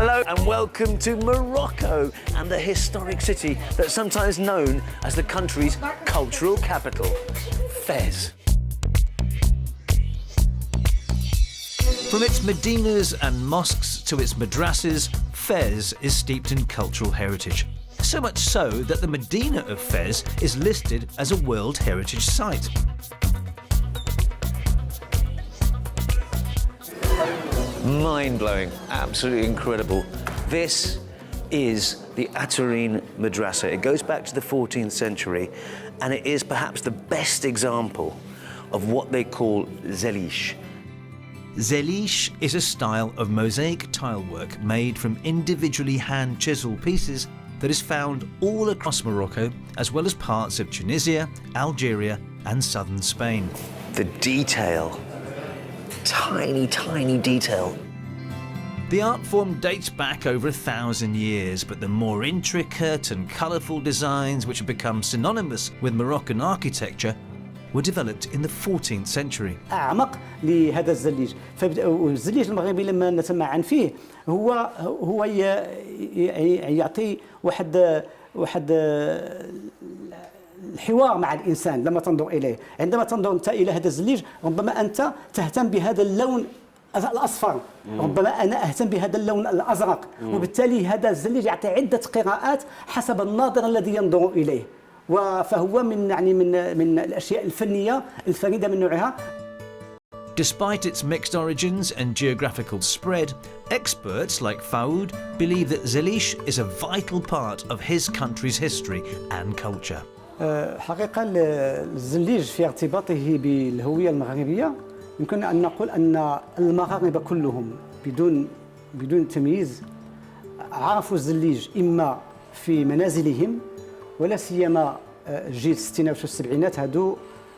Hello and welcome to Morocco and the historic city that's sometimes known as the country's cultural capital, Fez. From its medinas and mosques to its madrasas, Fez is steeped in cultural heritage. So much so that the Medina of Fez is listed as a World Heritage Site. Mind-blowing, absolutely incredible. This is the Atarin Madrasa. It goes back to the 14th century and it is perhaps the best example of what they call Zelij. Zelij is a style of mosaic tilework made from individually hand-chiseled pieces that is found all across Morocco, as well as parts of Tunisia, Algeria and southern Spain. The detail, tiny, tiny detail. The art form dates back over 1,000 years, but the more intricate and colourful designs which have become synonymous with Moroccan architecture were developed in the 14th century. أعمق لهذا الزليج، فالزليج المغربي لما نتمعن فيه هو يعطي واحد الحوار مع الإنسان لما تنظر إليه. عندما تنظر أنت إلى هذا الزليج ربما أنت تهتم بهذا اللون الأصفر، ربما أنا أهتم بهذا اللون الأزرق، وبالتالي هذا الزليج يعطي عدة قراءات حسب الناظر الذي ينظر إليه. فهو من الأشياء الفنية الفريدة من نوعها. Despite its mixed origins and geographical spread, experts like Faoud believe that Zelij is a vital part of his country's history and culture. حقيقة الزليج في ارتباطه بالهوية المغربية يمكن أن نقول أن المغاربة كلهم بدون تمييز عرفوا الزليج إما في منازلهم ولا سيما جيل الستينات والسبعينات هادو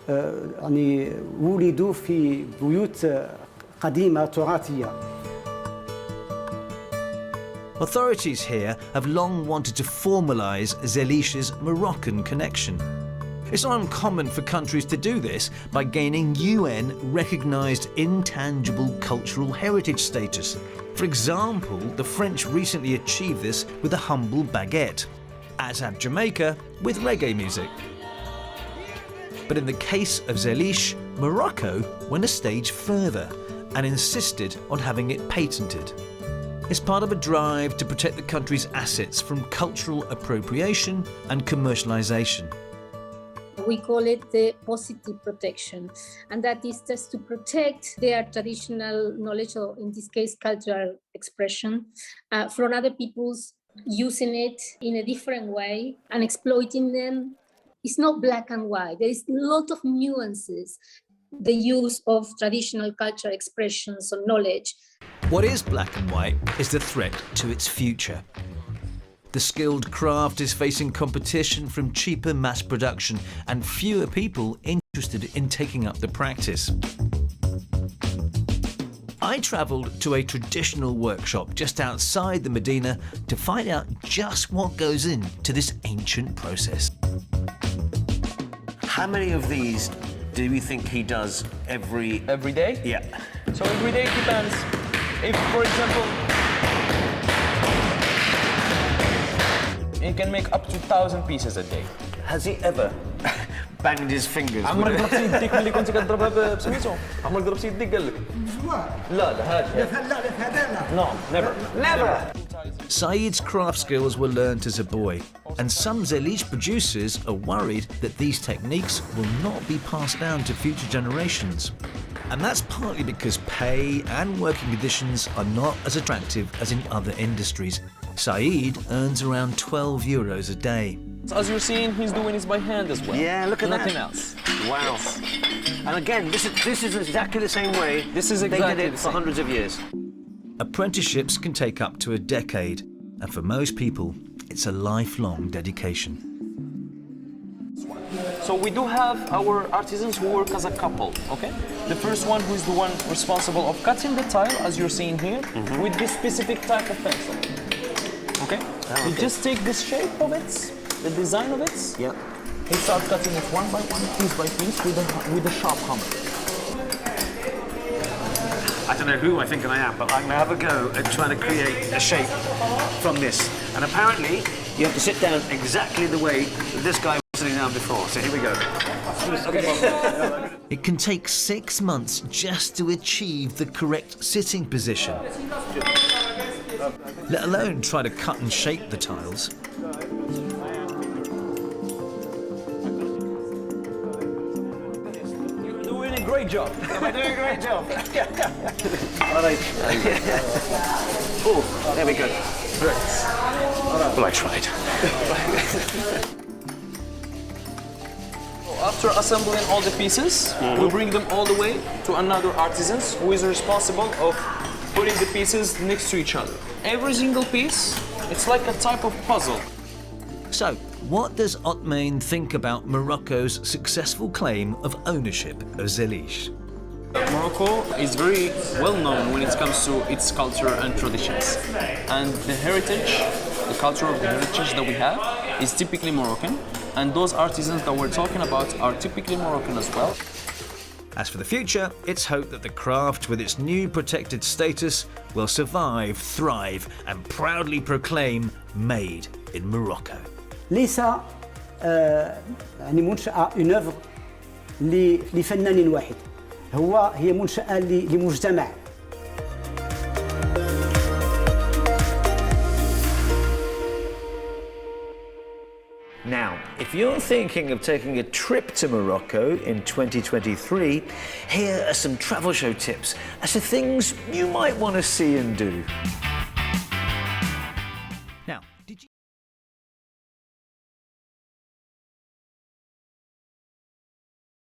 يعني ولدوا في بيوت قديمة تراثية. Authorities here have long wanted to formalise Zelij's Moroccan connection. It's not uncommon for countries to do this by gaining UN-recognised intangible cultural heritage status. For example, the French recently achieved this with a humble baguette, as have Jamaica with reggae music. But in the case of Zelij, Morocco went a stage further and insisted on having it patented. It's part of a drive to protect the country's assets from cultural appropriation and commercialisation. We call it the positive protection, and that is just to protect their traditional knowledge, or in this case, cultural expression, from other people's using it in a different way and exploiting them. It's not black and white. There is a lot of nuances. The use of traditional cultural expressions or knowledge. What is black and white is the threat to its future. The skilled craft is facing competition from cheaper mass production and fewer people interested in taking up the practice. I travelled to a traditional workshop just outside the Medina to find out just what goes into this ancient process. How many of these do you think he does every day? Yeah. So every day depends. If, for example, he can make up to 1,000 pieces a day. Has he ever banged his fingers? عمرك ضربت يديك ملي كنت كتضربها بسميتو؟ عمرك ضربت يديك قال لك؟ لا هذا. No, never. Saeed's craft skills were learnt as a boy, and some Zelij producers are worried that these techniques will not be passed down to future generations. And that's partly because pay and working conditions are not as attractive as in other industries. Saeed earns around €12 a day. As you're seeing, he's doing this by hand as well. Yeah, look at that. Nothing else. Wow. Yes. And again, this is exactly the same way This is exactly they did it the for same. hundreds of years. Apprenticeships can take up to a decade, and for most people, it's a lifelong dedication. So we do have our artisans who work as a couple, okay? The first one who is the one responsible of cutting the tile, as you're seeing here, with this specific type of pencil. Okay? We just take this shape of it, the design of it. Yeah. He starts cutting it one by one, piece by piece, with a sharp hammer. I don't know who I think I am, but I'm going to have a go at trying to create a shape from this. And apparently, you have to sit down exactly the way that this guy was sitting down before. So here we go. It can take 6 months just to achieve the correct sitting position, let alone try to cut and shape the tiles. You're doing a great job. Am I doing a great job? All right. Oh, there we go. Well, I tried. After assembling all the pieces, we bring them all the way to another artisan who is responsible of putting the pieces next to each other. Every single piece, it's like a type of puzzle. So, what does Othmane think about Morocco's successful claim of ownership of Zelij? Morocco is very well known when it comes to its culture and traditions. And the heritage, the culture of the heritage that we have is typically Moroccan. And those artisans that we're talking about are typically Moroccan as well. As for the future, it's hoped that the craft with its new protected status will survive, thrive and proudly proclaim made in Morocco. ليس يعني منشأة une œuvre لفنان واحد، هي منشأة لمجتمع. Now, if you're thinking of taking a trip to Morocco in 2023, here are some travel show tips as to things you might want to see and do.